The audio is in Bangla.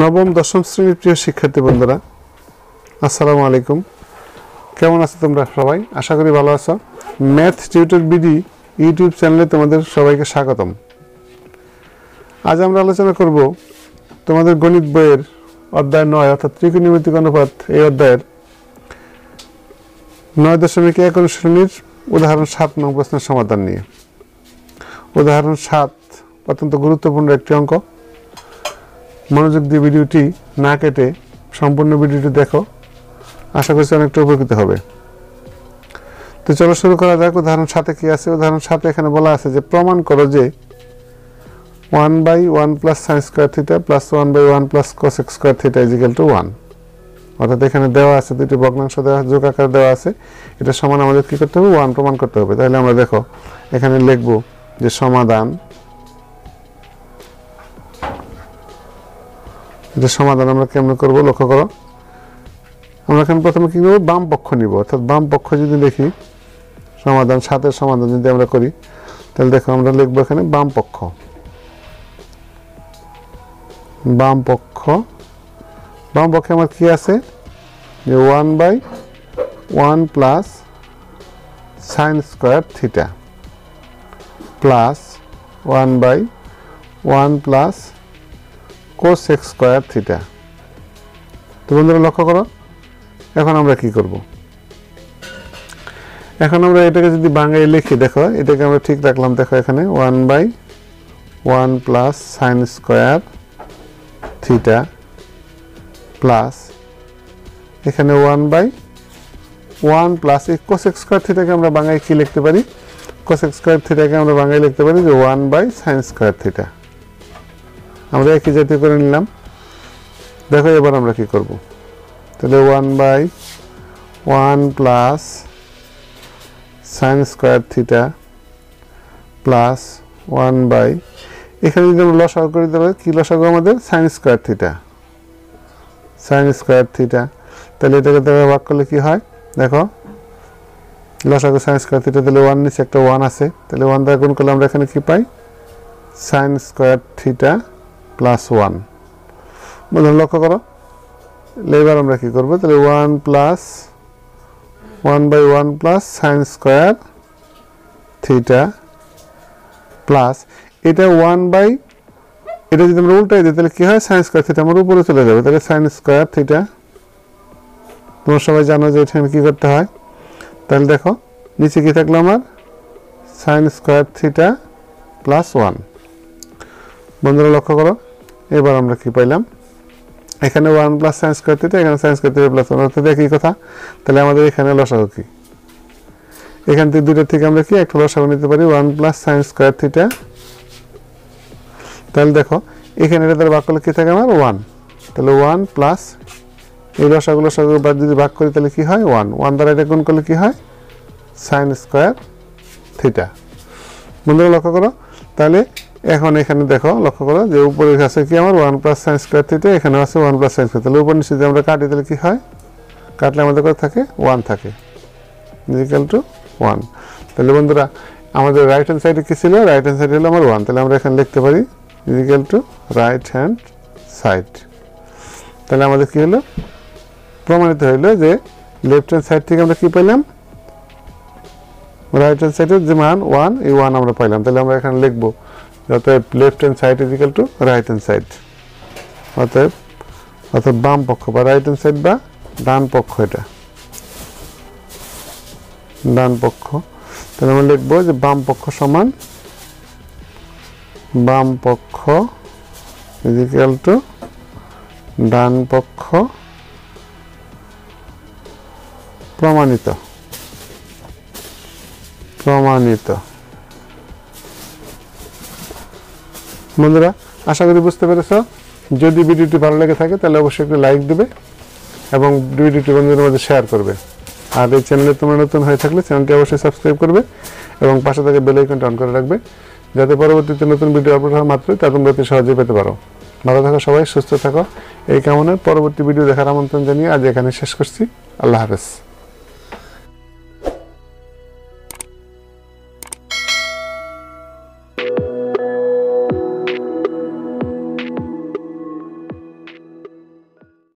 নবম দশম শ্রেণীর প্রিয় শিক্ষার্থী বন্ধুরা, আসসালামু আলাইকুম। কেমন আছো তোমরা সবাই? আশা করি ভালো আছো। ম্যাথ টিউটর বিডি ইউটিউব চ্যানেলে তোমাদের সবাইকে স্বাগতম। আজ আমরা আলোচনা করব তোমাদের গণিত বইয়ের অধ্যায় 9 অর্থাৎ ত্রিকোণমিতিক অনুপাত এই অধ্যায়ের 9.1 অনুশীলনীর উদাহরণ 7 নং প্রশ্নের সমাধান নিয়ে। উদাহরণ 7 অত্যন্ত গুরুত্বপূর্ণ একটি অঙ্ক। মনোযোগ দিয়ে ভিডিওটি না কেটে সম্পূর্ণ ভিডিওটি দেখো, আশা করছি অনেকটা উপকৃত হবে। তো চলো শুরু করা যাক। উদাহরণ 7 কি আছে? উদাহরণ 7 এখানে বলা আছে যে প্রমাণ করো যে 1/1 plus sign square theta plus 1/1 plus cosec square theta is equal to 1। অর্থাৎ এখানে দেওয়া আছে দুটি ভগ্নাংশ দেওয়া, যোগ আকার দেওয়া আছে, এটা সমান আমাদের কি করতে হবে? 1 প্রমাণ করতে হবে। তাহলে আমরা দেখো এখানে লিখব যে সমাধান, এটা সমাধান আমরা কেমন করব লক্ষ্য করো। আমরা এখানে প্রথমে কি করব? বাম পক্ষ নিব। অর্থাৎ বাম পক্ষ যদি দেখি সমাধান 7 এর সমাধান যদি আমরা করি, তাহলে দেখো আমরা লিখব এখানে বাম পক্ষ। বাম পক্ষে আমার কি আছে? যে 1/1 plus sign square theta plus 1/1 plus cosec square theta. তো বন্ধুরা লক্ষ্য করো, এখন আমরা কি করব? এখন আমরা এটাকে যদি বাংলায় লিখি, দেখো এটাকে আমরা ঠিক রাখলাম। দেখো এখানে 1/1 plus sign square theta plus এখানে 1/1 প্লাস এই কোসেক স্কোয়ার থিটাকে আমরা বাংলায় কি লিখতে পারি? কোসেক স্কোয়ার থিটাকে আমরা বাংলায় লিখতে পারি যে 1/সাইন স্কোয়ার থিটা। আমরা একই জাতীয় করে নিলাম। দেখো এবার আমরা কি করব? তাহলে 1/1 plus sign square theta plus 1/, এখানে যদি আমরা লসাগু করে দিতে পারি, কি লসাগু আমাদের? Sign square theta. Sign square theta, তাহলে এটাকে ভাগ করলে কি হয়? দেখো লসাগু সাইন স্কোয়ার থিটা, তাহলে 1 নিচে একটা 1 আছে, তাহলে 1 দ্বারা গুণ করলে আমরা এখানে কি পাই? Sine square theta plus 1। বন্ধুরা লক্ষ্য করো, এবার আমরা কি করব? তাহলে 1/1 plus sign square theta plus এটা 1/, এটা যদি আমরা উল্টাই দিই তাহলে কি হয়? সাইন স্কোয়ার থিটা আমার উপরে চলে যাবে। তাহলে সাইন স্কোয়ার থিটা, তোমরা সবাই জানো যে এখানে কি করতে হয়। তাহলে দেখো নিচে কি থাকলো আমার? Sign square theta plus 1। বন্ধুরা লক্ষ্য করো, এবার আমরা কি পাইলাম? এখানে 1 প্লাস সাইন স্কোয়ার থিটা, এখানে সাইন স্কোয়ার থিটা প্লাস 1, অর্থাৎ একই কথা। তাহলে আমাদের এখানে লসাগু কি? এখান থেকে দুইটা থেকে আমরা কি একটা লসাগু নিতে পারি? 1 প্লাস সাইন স্কোয়ার থিটা। তাহলে দেখো এখানে এটা দ্বারা ভাগ করলে কি থাকে আমার? 1। তাহলে 1 প্লাস এই লসাগু বাদ যদি ভাগ করি তাহলে কি হয়? 1 দ্বারা এটা গুণ করলে কি হয়? Sign square theta. বন্ধুরা লক্ষ্য করো, তাহলে এখন এখানে দেখো লক্ষ্য করো যে উপরের কাছে কি আমার 1 প্লাস সাইন স্কোয়ার থিটা, এখানে আছে 1 প্লাস সাইন স্কোয়ার। তাহলে উপর নিচে যদি আমরা কাটি তাহলে কি হয়? কাটলে আমাদের কত থাকে? 1 থাকে, ইকুয়াল টু 1। তাহলে বন্ধুরা আমাদের রাইট হ্যান্ড সাইডে কি ছিল? রাইট হ্যান্ড সাইড হলো আমার 1। তাহলে আমরা এখানে লিখতে পারি equal to right hand side. তাহলে আমাদের কি হলো? প্রমাণিত হইলো যে লেফট হ্যান্ড সাইড থেকে আমরা কি পেলাম? রাইট হ্যান্ড সাইডের যে মান 1, এই 1 আমরা পাইলাম। তাহলে আমরা এখানে লিখবো অতএব left hand side is equal to right hand side. অতএব বাম পক্ষ বা রাইট হ্যান্ড সাইড বা ডান পক্ষ, এটা ডান পক্ষ। তাহলে আমরা লিখবো যে বাম পক্ষ সমান বাম পক্ষ ইজ ইকুয়াল টু ডান পক্ষ প্রমাণিত। বন্ধুরা আশা করি বুঝতে পেরেছ। যদি ভিডিওটি ভালো লেগে থাকে তাহলে অবশ্যই একটু লাইক দেবে এবং ভিডিওটি বন্ধুদের মধ্যে শেয়ার করবে। আর এই চ্যানেলে তোমরা নতুন হয়ে থাকলে চ্যানেলটি অবশ্যই সাবস্ক্রাইব করবে এবং পাশে থেকে বেল আইকনটা অন করে রাখবে, যাতে পরবর্তীতে নতুন ভিডিও আপলোড হওয়া মাত্রই তা তোমরা অতি সহজেই পেতে পারো। ভালো থাকো সবাই, সুস্থ থাকো, এই কামনায় পরবর্তী ভিডিও দেখার আমন্ত্রণ জানিয়ে আজ এখানে শেষ করছি। আল্লাহ হাফেজ।